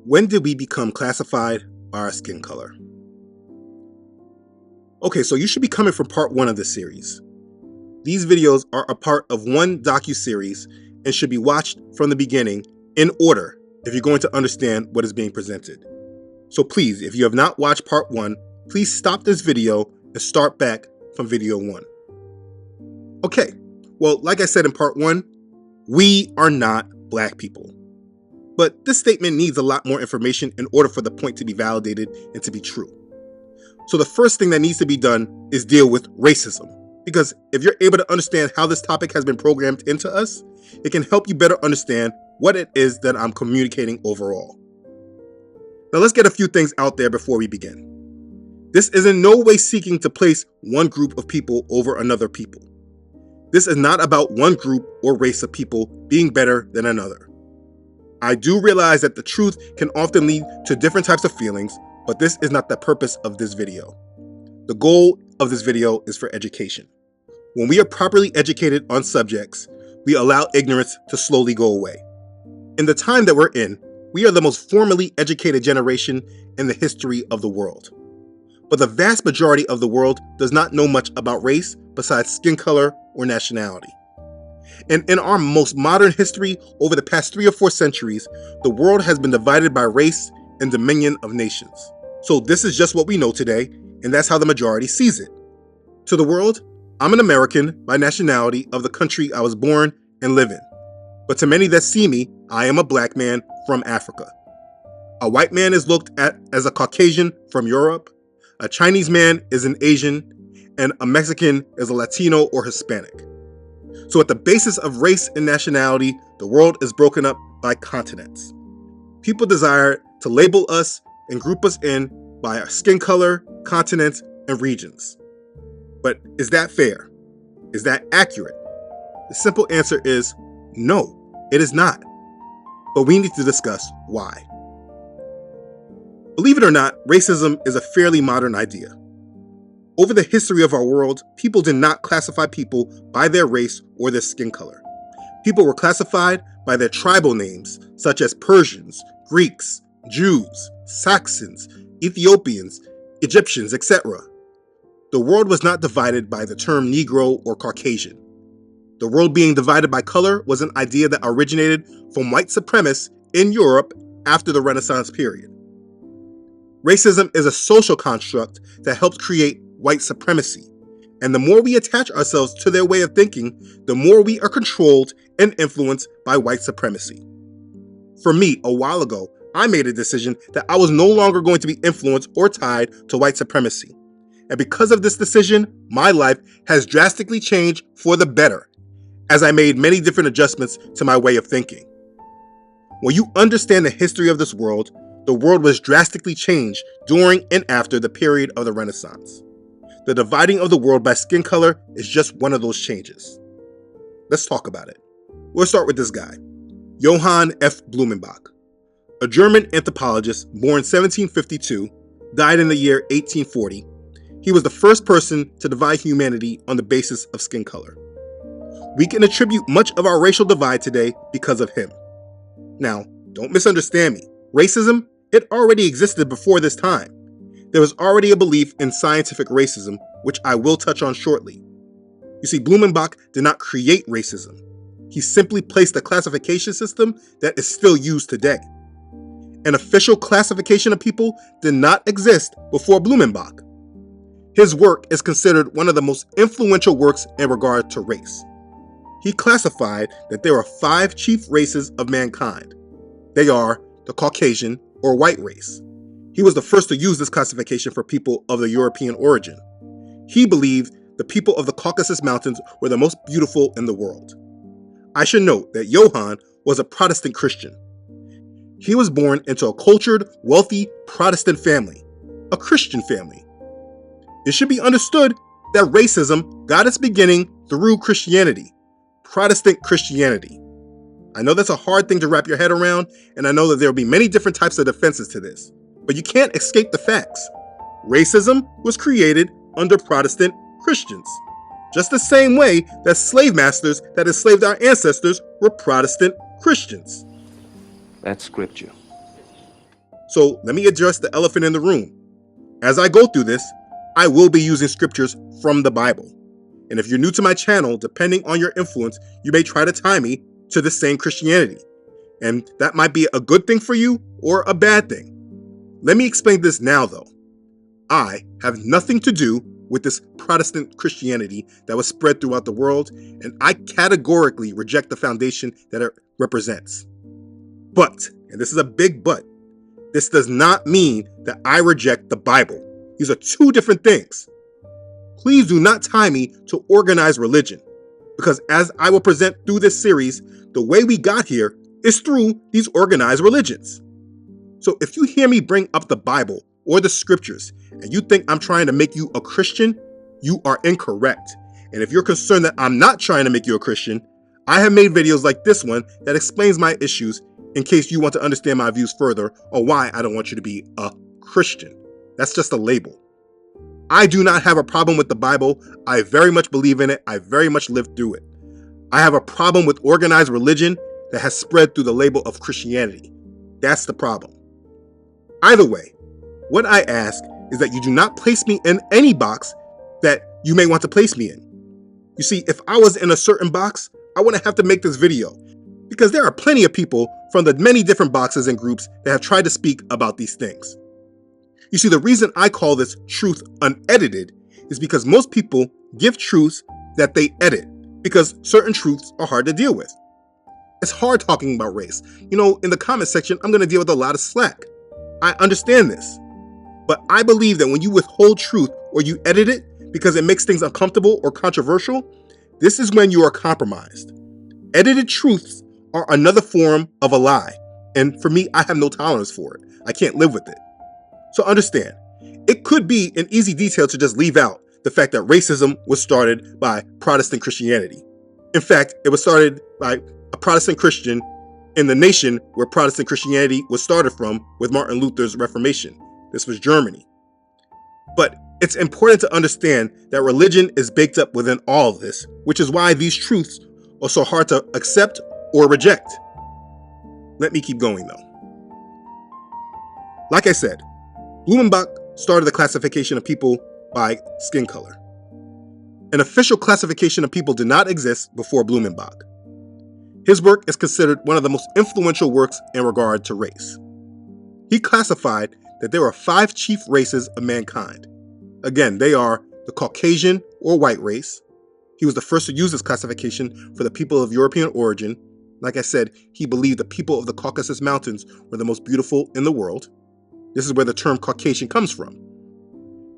When did we become classified by our skin color? Okay, so you should be coming from part 1 of this series. These videos are a part of one docu-series and should be watched from the beginning in order if you're going to understand what is being presented. So please, if you have not watched part 1, please stop this video and start back from video 1. Okay, well, like I said in part 1, we are not black people. But this statement needs a lot more information in order for the point to be validated and to be true. So the first thing that needs to be done is deal with racism. Because if you're able to understand how this topic has been programmed into us, it can help you better understand what it is that I'm communicating overall. Now let's get a few things out there before we begin. This is in no way seeking to place one group of people over another people. This is not about one group or race of people being better than another. I do realize that the truth can often lead to different types of feelings, but this is not the purpose of this video. The goal of this video is for education. When we are properly educated on subjects, we allow ignorance to slowly go away. In the time that we're in, we are the most formally educated generation in the history of the world. But the vast majority of the world does not know much about race besides skin color or nationality. And in our most modern history, over the past 3 or 4 centuries, the world has been divided by race and dominion of nations. So this is just what we know today, and that's how the majority sees it. To the world, I'm an American by nationality of the country I was born and live in. But to many that see me, I am a black man from Africa. A white man is looked at as a Caucasian from Europe, a Chinese man is an Asian, and a Mexican is a Latino or Hispanic. So at the basis of race and nationality, the world is broken up by continents. People desire to label us and group us in by our skin color, continents, and regions. But is that fair? Is that accurate? The simple answer is no, it is not. But we need to discuss why. Believe it or not, racism is a fairly modern idea. Over the history of our world, people did not classify people by their race or their skin color. People were classified by their tribal names, such as Persians, Greeks, Jews, Saxons, Ethiopians, Egyptians, etc. The world was not divided by the term Negro or Caucasian. The world being divided by color was an idea that originated from white supremacists in Europe after the Renaissance period. Racism is a social construct that helps create white supremacy, and the more we attach ourselves to their way of thinking, the more we are controlled and influenced by white supremacy. For me, a while ago, I made a decision that I was no longer going to be influenced or tied to white supremacy. And because of this decision, my life has drastically changed for the better, as I made many different adjustments to my way of thinking. When you understand the history of this world, the world was drastically changed during and after the period of the Renaissance. The dividing of the world by skin color is just one of those changes. Let's talk about it. We'll start with this guy, Johann F. Blumenbach, a German anthropologist born 1752, died in the year 1840. He was the first person to divide humanity on the basis of skin color. We can attribute much of our racial divide today because of him. Now, don't misunderstand me. Racism, it already existed before this time. There was already a belief in scientific racism, which I will touch on shortly. You see, Blumenbach did not create racism. He simply placed a classification system that is still used today. An official classification of people did not exist before Blumenbach. His work is considered one of the most influential works in regard to race. He classified that there are 5 chief races of mankind. They are the Caucasian or white race. He was the first to use this classification for people of the European origin. He believed the people of the Caucasus Mountains were the most beautiful in the world. I should note that Johann was a Protestant Christian. He was born into a cultured, wealthy Protestant family, a Christian family. It should be understood that racism got its beginning through Christianity, Protestant Christianity. I know that's a hard thing to wrap your head around, and I know that there will be many different types of defenses to this. But you can't escape the facts. Racism was created under Protestant Christians, just the same way that slave masters that enslaved our ancestors were Protestant Christians. That's scripture. So let me address the elephant in the room. As I go through this, I will be using scriptures from the Bible. And if you're new to my channel, depending on your influence, you may try to tie me to the same Christianity. And that might be a good thing for you or a bad thing. Let me explain this now, though. I have nothing to do with this Protestant Christianity that was spread throughout the world, and I categorically reject the foundation that it represents. But, and this is a big but, this does not mean that I reject the Bible. These are two different things. Please do not tie me to organized religion, because as I will present through this series, the way we got here is through these organized religions. So if you hear me bring up the Bible or the scriptures and you think I'm trying to make you a Christian, you are incorrect. And if you're concerned that I'm not trying to make you a Christian, I have made videos like this one that explains my issues in case you want to understand my views further or why I don't want you to be a Christian. That's just a label. I do not have a problem with the Bible. I very much believe in it. I very much lived through it. I have a problem with organized religion that has spread through the label of Christianity. That's the problem. Either way, what I ask is that you do not place me in any box that you may want to place me in. You see, if I was in a certain box, I wouldn't have to make this video, because there are plenty of people from the many different boxes and groups that have tried to speak about these things. You see, the reason I call this truth unedited is because most people give truths that they edit, because certain truths are hard to deal with. It's hard talking about race. You know, in the comment section, I'm going to deal with a lot of slack. I understand this. But I believe that when you withhold truth or you edit it because it makes things uncomfortable or controversial, this is when you are compromised. Edited truths are another form of a lie. And for me, I have no tolerance for it. I can't live with it. So understand, it could be an easy detail to just leave out the fact that racism was started by Protestant Christianity. In fact, it was started by a Protestant Christian in the nation where Protestant Christianity was started from with Martin Luther's Reformation. This was Germany. But it's important to understand that religion is baked up within all of this, which is why these truths are so hard to accept or reject. Let me keep going though. Like I said, Blumenbach started the classification of people by skin color. An official classification of people did not exist before Blumenbach. His work is considered one of the most influential works in regard to race. He classified that there are 5 chief races of mankind. Again, they are the Caucasian or white race. He was the first to use this classification for the people of European origin. Like I said, he believed the people of the Caucasus Mountains were the most beautiful in the world. This is where the term Caucasian comes from.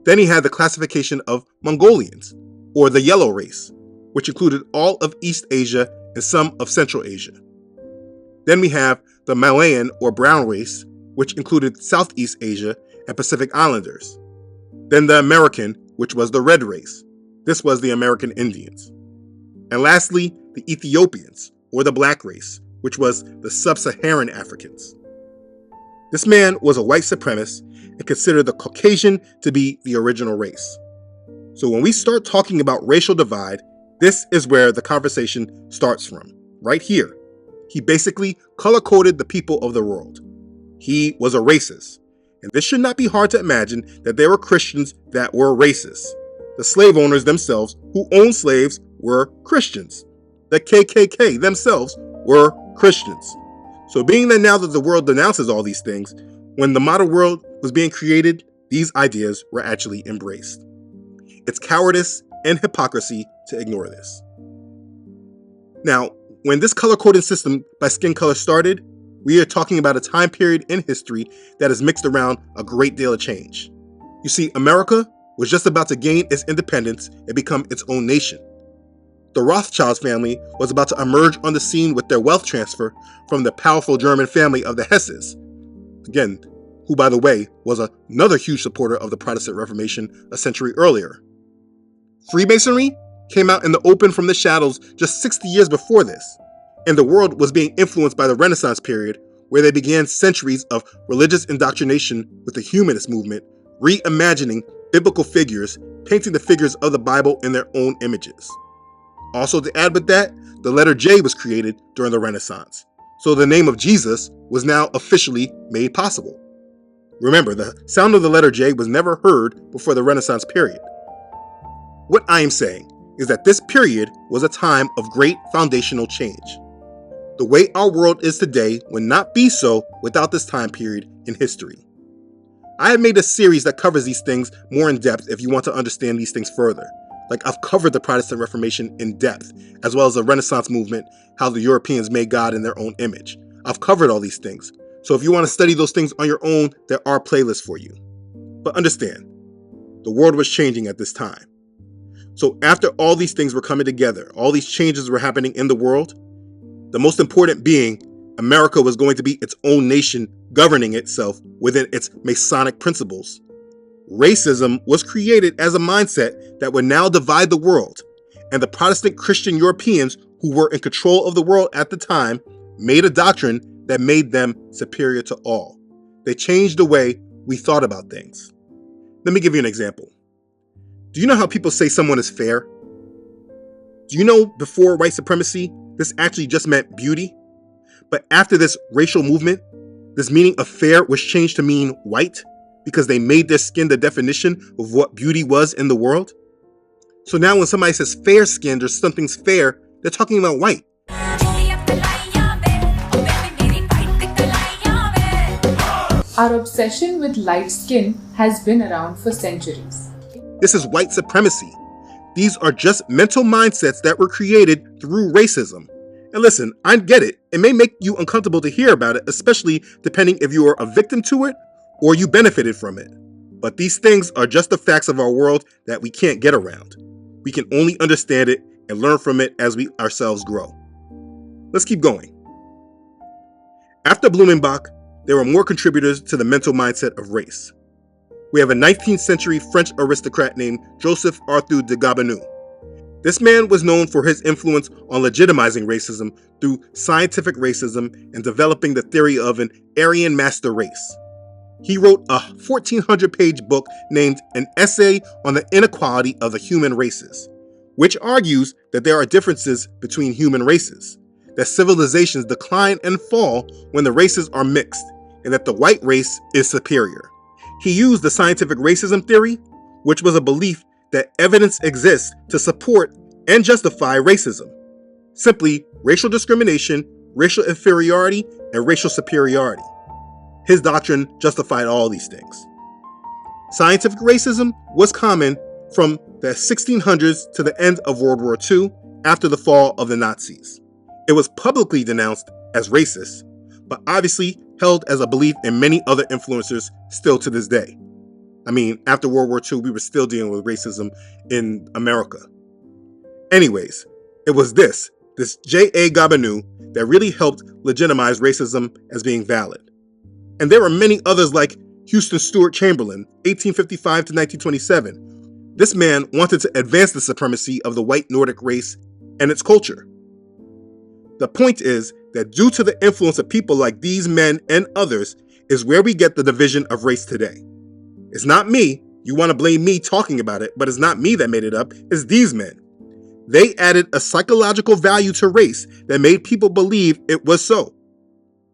Then he had the classification of Mongolians, or the yellow race, which included all of East Asia and some of Central Asia. Then we have the Malayan or brown race, which included Southeast Asia and Pacific Islanders. Then the American, which was the red race. This was the American Indians. And lastly, the Ethiopians, or the black race, which was the sub-Saharan Africans. This man was a white supremacist and considered the Caucasian to be the original race. So when we start talking about racial divide, this is where the conversation starts from, right here. He basically color-coded the people of the world. He was a racist. And this should not be hard to imagine that there were Christians that were racist. The slave owners themselves who owned slaves were Christians. The KKK themselves were Christians. So being that now that the world denounces all these things, when the modern world was being created, these ideas were actually embraced. It's cowardice and hypocrisy to ignore this. Now, when this color coding system by skin color started, we are talking about a time period in history that has mixed around a great deal of change. You see, America was just about to gain its independence and become its own nation. The Rothschild family was about to emerge on the scene with their wealth transfer from the powerful German family of the Hesses. Again, who, by the way, was another huge supporter of the Protestant Reformation a century earlier. Freemasonry came out in the open from the shadows just 60 years before this, and the world was being influenced by the Renaissance period, where they began centuries of religious indoctrination with the humanist movement, reimagining biblical figures, painting the figures of the Bible in their own images. Also to add with that, the letter J was created during the Renaissance, so the name of Jesus was now officially made possible. Remember, the sound of the letter J was never heard before the Renaissance period. What I am saying is that this period was a time of great foundational change. The way our world is today would not be so without this time period in history. I have made a series that covers these things more in depth if you want to understand these things further. Like, I've covered the Protestant Reformation in depth, as well as the Renaissance movement, how the Europeans made God in their own image. I've covered all these things. So if you want to study those things on your own, there are playlists for you. But understand, the world was changing at this time. So after all these things were coming together, all these changes were happening in the world, the most important being, America was going to be its own nation governing itself within its Masonic principles. Racism was created as a mindset that would now divide the world, and the Protestant Christian Europeans who were in control of the world at the time made a doctrine that made them superior to all. They changed the way we thought about things. Let me give you an example. Do you know how people say someone is fair? Do you know before white supremacy, this actually just meant beauty? But after this racial movement, this meaning of fair was changed to mean white because they made their skin the definition of what beauty was in the world. So now when somebody says fair-skinned or something's fair, they're talking about white. Our obsession with light skin has been around for centuries. This is white supremacy. These are just mental mindsets that were created through racism. And listen, I get it. It may make you uncomfortable to hear about it, especially depending if you are a victim to it or you benefited from it. But these things are just the facts of our world that we can't get around. We can only understand it and learn from it as we ourselves grow. Let's keep going. After Blumenbach, there were more contributors to the mental mindset of race. We have a 19th century French aristocrat named Joseph Arthur de Gobineau. This man was known for his influence on legitimizing racism through scientific racism and developing the theory of an Aryan master race. He wrote a 1,400-page book named An Essay on the Inequality of the Human Races, which argues that there are differences between human races, that civilizations decline and fall when the races are mixed, and that the white race is superior. He used the scientific racism theory, which was a belief that evidence exists to support and justify racism. Simply, racial discrimination, racial inferiority, and racial superiority. His doctrine justified all these things. Scientific racism was common from the 1600s to the end of World War II after the fall of the Nazis. It was publicly denounced as racist, but obviously held as a belief in many other influencers still to this day. I mean, after World War II, we were still dealing with racism in America. Anyways, it was this J.A. Gobineau that really helped legitimize racism as being valid. And there were many others like Houston Stewart Chamberlain, 1855 to 1927. This man wanted to advance the supremacy of the white Nordic race and its culture. The point is that due to the influence of people like these men and others is where we get the division of race today. It's not me. You want to blame me talking about it, but it's not me that made it up. It's these men. They added a psychological value to race that made people believe it was so.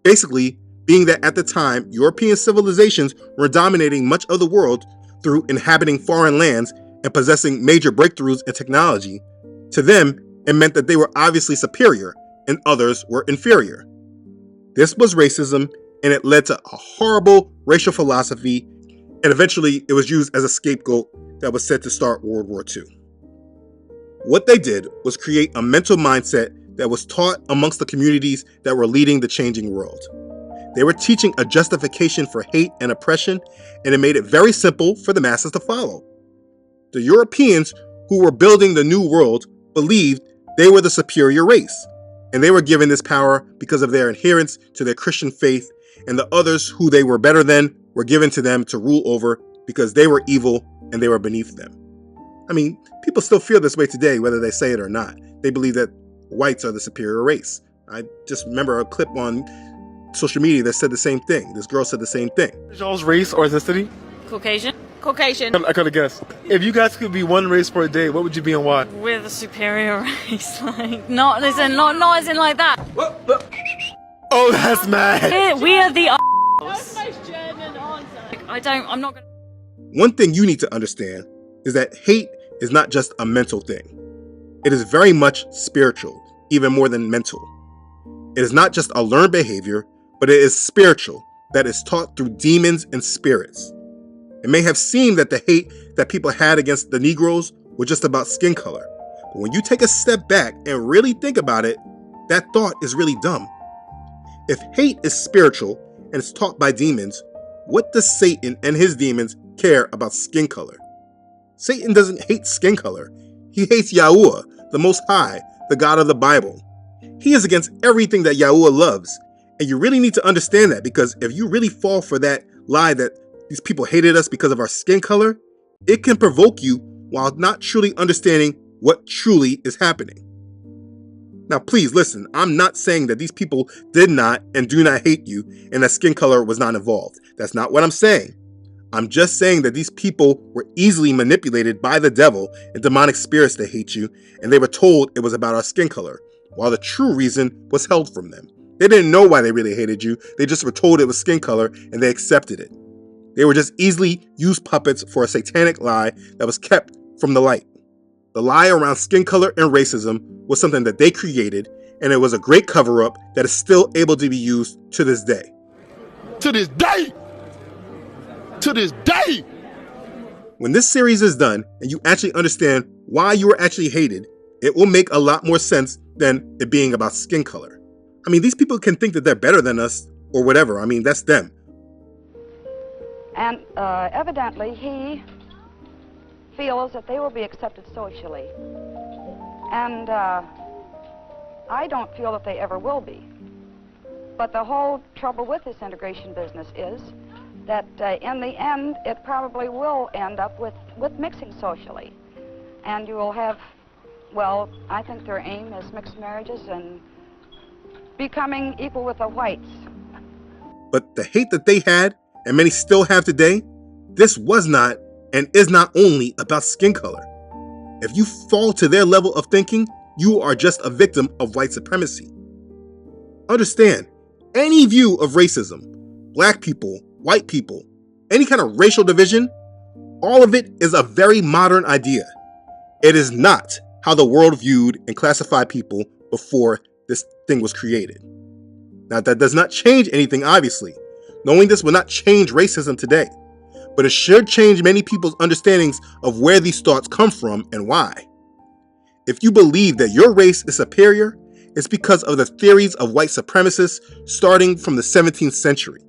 Basically, being that at the time, European civilizations were dominating much of the world through inhabiting foreign lands and possessing major breakthroughs in technology. To them, it meant that they were obviously superior and others were inferior. This was racism, and it led to a horrible racial philosophy, and eventually it was used as a scapegoat that was set to start World War II. What they did was create a mental mindset that was taught amongst the communities that were leading the changing world. They were teaching a justification for hate and oppression, and it made it very simple for the masses to follow. The Europeans who were building the new world believed they were the superior race, and they were given this power because of their adherence to their Christian faith, and the others who they were better than were given to them to rule over because they were evil and they were beneath them. I mean, people still feel this way today, whether they say it or not. They believe that whites are the superior race. I just remember a clip on social media that said the same thing. This girl said the same thing. Y'all's race or ethnicity? Caucasian. Caucasian. I could have guessed. If you guys could be one race for a day, what would you be and why? We're the superior race. Like, not as in like that. Oh, that's mad. We are the That's the most German answer. I'm not going to. One thing you need to understand is that hate is not just a mental thing. It is very much spiritual, even more than mental. It is not just a learned behavior, but it is spiritual, that is taught through demons and spirits. It may have seemed that the hate that people had against the Negroes was just about skin color. But when you take a step back and really think about it, that thought is really dumb. If hate is spiritual and is taught by demons, what does Satan and his demons care about skin color? Satan doesn't hate skin color. He hates Yahuwah, the Most High, the God of the Bible. He is against everything that Yahuwah loves. And you really need to understand that, because if you really fall for that lie that these people hated us because of our skin color, it can provoke you while not truly understanding what truly is happening. Now, please listen, I'm not saying that these people did not and do not hate you and that skin color was not involved. That's not what I'm saying. I'm just saying that these people were easily manipulated by the devil and demonic spirits to hate you, and they were told it was about our skin color, while the true reason was held from them. They didn't know why they really hated you. They just were told it was skin color and they accepted it. They were just easily used puppets for a satanic lie that was kept from the light. The lie around skin color and racism was something that they created, and it was a great cover-up that is still able to be used to this day. To this day! To this day! When this series is done and you actually understand why you were actually hated, it will make a lot more sense than it being about skin color. I mean, these people can think that they're better than us or whatever. I mean, that's them. And evidently he feels that they will be accepted socially. And I don't feel that they ever will be. But the whole trouble with this integration business is that in the end, it probably will end up with mixing socially. And you will have, well, I think their aim is mixed marriages and becoming equal with the whites. But the hate that they had, and many still have today, this was not and is not only about skin color. If you fall to their level of thinking, you are just a victim of white supremacy. Understand, any view of racism, black people, white people, any kind of racial division, all of it is a very modern idea. It is not how the world viewed and classified people before this thing was created. Now, that does not change anything, obviously. Knowing this will not change racism today, but it should change many people's understandings of where these thoughts come from and why. If you believe that your race is superior, it's because of the theories of white supremacists starting from the 17th century.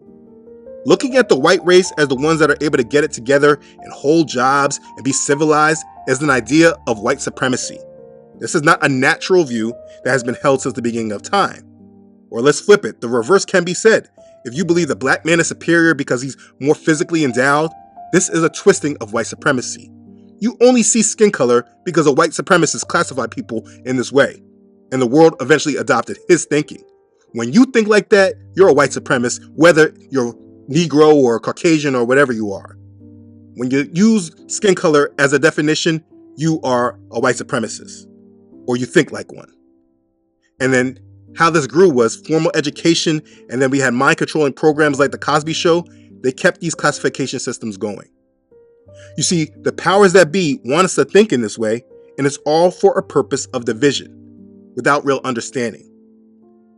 Looking at the white race as the ones that are able to get it together and hold jobs and be civilized is an idea of white supremacy. This is not a natural view that has been held since the beginning of time. Or let's flip it, the reverse can be said. If you believe the black man is superior because he's more physically endowed, this is a twisting of white supremacy. You only see skin color because a white supremacist classified people in this way, and the world eventually adopted his thinking. When you think like that, you're a white supremacist, whether you're Negro or Caucasian or whatever you are. When you use skin color as a definition, you are a white supremacist, or you think like one. And then how this grew was formal education, and then we had mind-controlling programs like The Cosby Show. They kept these classification systems going. You see, the powers that be want us to think in this way, and it's all for a purpose of division, without real understanding.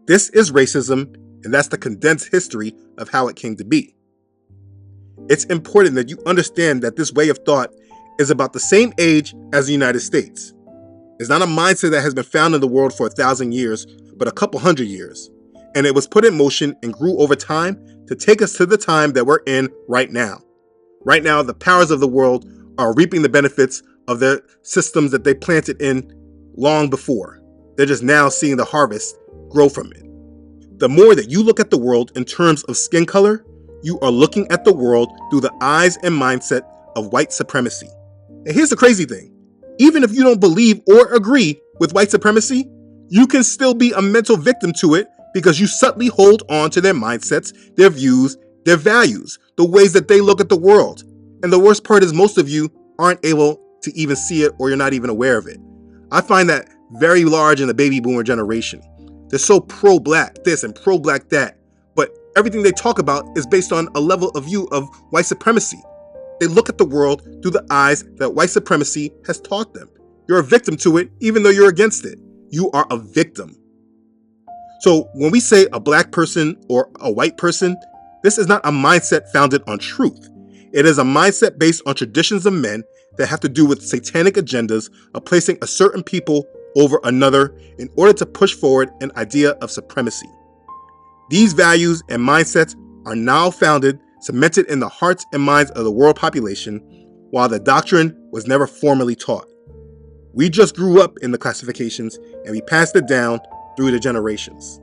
This is racism, and that's the condensed history of how it came to be. It's important that you understand that this way of thought is about the same age as the United States. It's not a mindset that has been found in the world for 1,000 years, but a couple hundred years. And it was put in motion and grew over time to take us to the time that we're in right now. Right now, the powers of the world are reaping the benefits of their systems that they planted in long before. They're just now seeing the harvest grow from it. The more that you look at the world in terms of skin color, you are looking at the world through the eyes and mindset of white supremacy. And here's the crazy thing. Even if you don't believe or agree with white supremacy, you can still be a mental victim to it because you subtly hold on to their mindsets, their views, their values, the ways that they look at the world. And the worst part is most of you aren't able to even see it, or you're not even aware of it. I find that very large in the baby boomer generation. They're so pro-black this and pro-black that, but Everything they talk about is based on a level of view of white supremacy. They look at the world through the eyes that white supremacy has taught them. You're a victim to it, even though you're against it. You are a victim. So when we say a black person or a white person, this is not a mindset founded on truth. It is a mindset based on traditions of men that have to do with satanic agendas of placing a certain people over another in order to push forward an idea of supremacy. These values and mindsets are now cemented in the hearts and minds of the world population, while the doctrine was never formally taught. We just grew up in the classifications and we passed it down through the generations.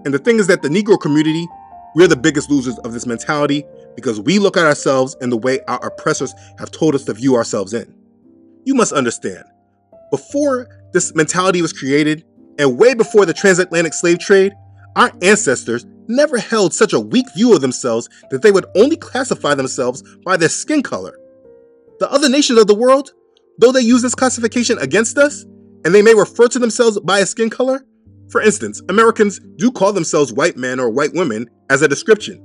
And the thing is that the Negro community, we're the biggest losers of this mentality because we look at ourselves in the way our oppressors have told us to view ourselves in. You must understand, before this mentality was created, and way before the transatlantic slave trade, our ancestors never held such a weak view of themselves that they would only classify themselves by their skin color. The other nations of the world, though they use this classification against us, and they may refer to themselves by a skin color, for instance, Americans do call themselves white men or white women as a description.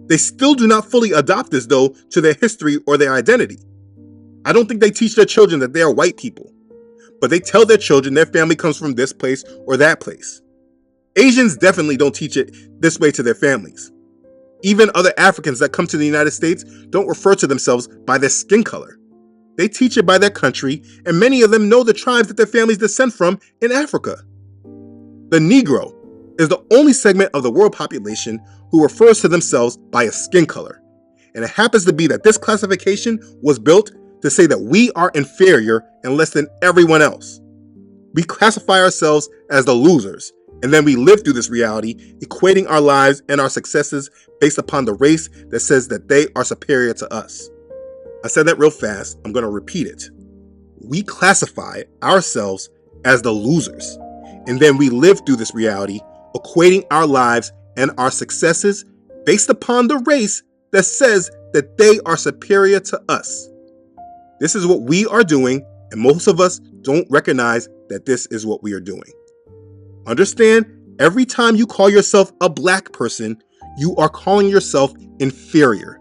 They still do not fully adopt this, though, to their history or their identity. I don't think they teach their children that they are white people, but they tell their children their family comes from this place or that place. Asians definitely don't teach it this way to their families. Even other Africans that come to the United States don't refer to themselves by their skin color. They teach it by their country, and many of them know the tribes that their families descend from in Africa. The Negro is the only segment of the world population who refers to themselves by a skin color. And it happens to be that this classification was built to say that we are inferior and less than everyone else. We classify ourselves as the losers, and then we live through this reality, equating our lives and our successes based upon the race that says that they are superior to us. I said that real fast, I'm going to repeat it. We classify ourselves as the losers, and then we live through this reality, equating our lives and our successes based upon the race that says that they are superior to us. This is what we are doing, and most of us don't recognize that this is what we are doing. Understand, every time you call yourself a black person, you are calling yourself inferior.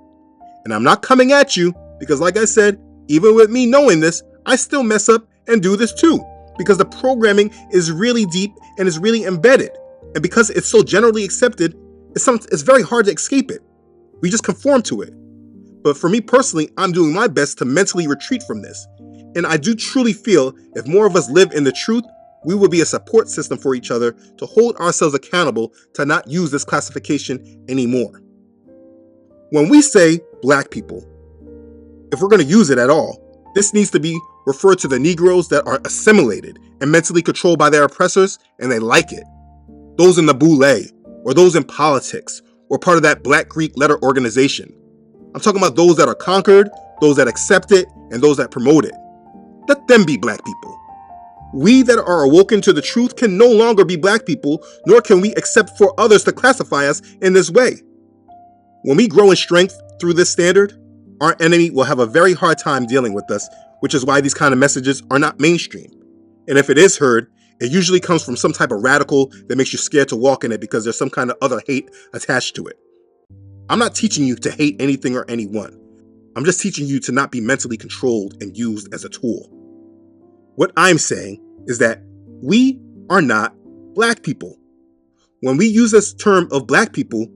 And I'm not coming at you because, like I said, even with me knowing this, I still mess up and do this too, because the programming is really deep and is really embedded. And because it's so generally accepted, it's very hard to escape it. We just conform to it. But for me personally, I'm doing my best to mentally retreat from this. And I do truly feel if more of us live in the truth, we will be a support system for each other to hold ourselves accountable to not use this classification anymore. When we say black people, if we're going to use it at all, this needs to be referred to the Negroes that are assimilated and mentally controlled by their oppressors, and they like it. Those in the boule, or those in politics, or part of that Black Greek letter organization. I'm talking about those that are conquered, those that accept it, and those that promote it. Let them be black people. We that are awoken to the truth can no longer be black people, nor can we accept for others to classify us in this way. When we grow in strength through this standard, our enemy will have a very hard time dealing with us, which is why these kind of messages are not mainstream. And if it is heard, it usually comes from some type of radical that makes you scared to walk in it because there's some kind of other hate attached to it. I'm not teaching you to hate anything or anyone. I'm just teaching you to not be mentally controlled and used as a tool. What I'm saying is that we are not black people. When we use this term of black people,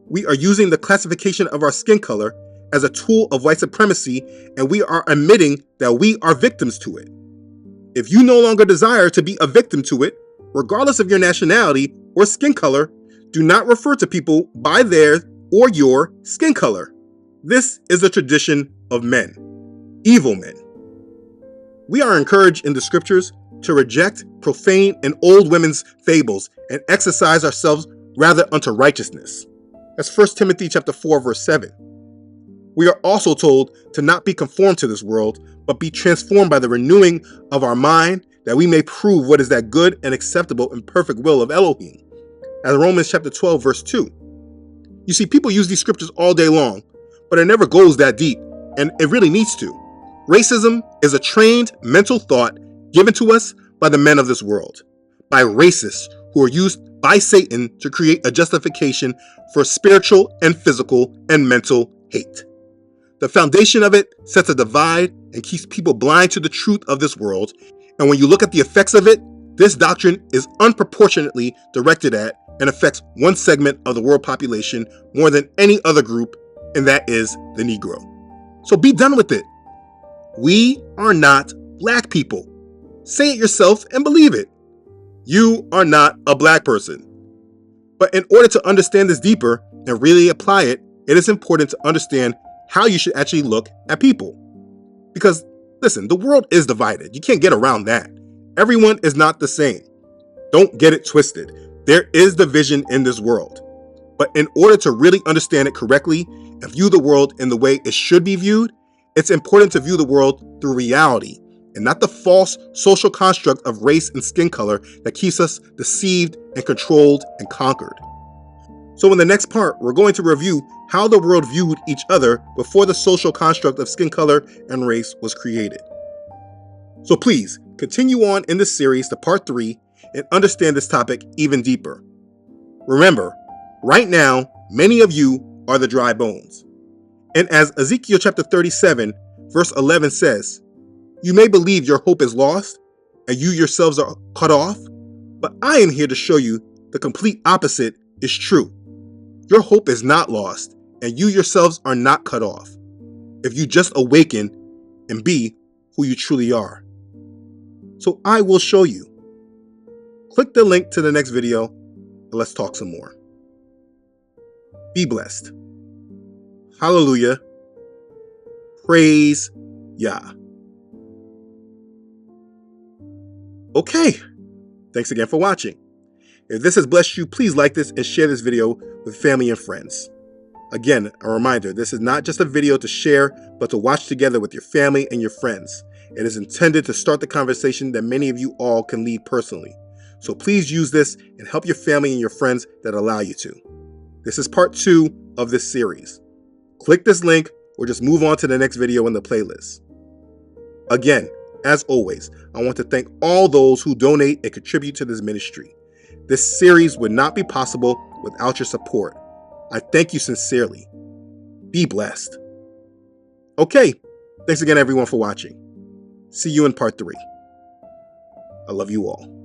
we are using the classification of our skin color as a tool of white supremacy, and we are admitting that we are victims to it. If you no longer desire to be a victim to it, regardless of your nationality or skin color, do not refer to people by their or your skin color. This is a tradition of men, evil men. We are encouraged in the scriptures to reject profane and old women's fables and exercise ourselves rather unto righteousness. That's 1 Timothy chapter 4, verse 7. We are also told to not be conformed to this world, but be transformed by the renewing of our mind, that we may prove what is that good and acceptable and perfect will of Elohim. As Romans chapter 12, verse 2. You see, people use these scriptures all day long, but it never goes that deep, and it really needs to. Racism is a trained mental thought given to us by the men of this world, by racists who are used by Satan to create a justification for spiritual and physical and mental hate. The foundation of it sets a divide and keeps people blind to the truth of this world. And when you look at the effects of it, this doctrine is unproportionately directed at and affects one segment of the world population more than any other group, and that is the Negro. So be done with it. We are not black people. Say it yourself and believe it. You are not a black person. But in order to understand this deeper and really apply it, it is important to understand how you should actually look at people. Because, listen, the world is divided. You can't get around that. Everyone is not the same. Don't get it twisted. There is division in this world. But in order to really understand it correctly and view the world in the way it should be viewed, it's important to view the world through reality and not the false social construct of race and skin color that keeps us deceived and controlled and conquered. So in the next part, we're going to review how the world viewed each other before the social construct of skin color and race was created. So please, continue on in this series to part 3 and understand this topic even deeper. Remember, right now, many of you are the dry bones. And as Ezekiel chapter 37, verse 11 says, "You may believe your hope is lost and you yourselves are cut off, but I am here to show you the complete opposite is true. Your hope is not lost and you yourselves are not cut off if you just awaken and be who you truly are. So I will show you." Click the link to the next video and let's talk some more. Be blessed. Hallelujah. Praise Yah. Okay, thanks again for watching. If this has blessed you, please like this and share this video with family and friends. Again, a reminder, this is not just a video to share, but to watch together with your family and your friends. It is intended to start the conversation that many of you all can lead personally. So please use this and help your family and your friends that allow you to. This is part 2 of this series. Click this link or just move on to the next video in the playlist. Again, as always, I want to thank all those who donate and contribute to this ministry. This series would not be possible without your support. I thank you sincerely. Be blessed. Okay, thanks again everyone for watching. See you in part 3. I love you all.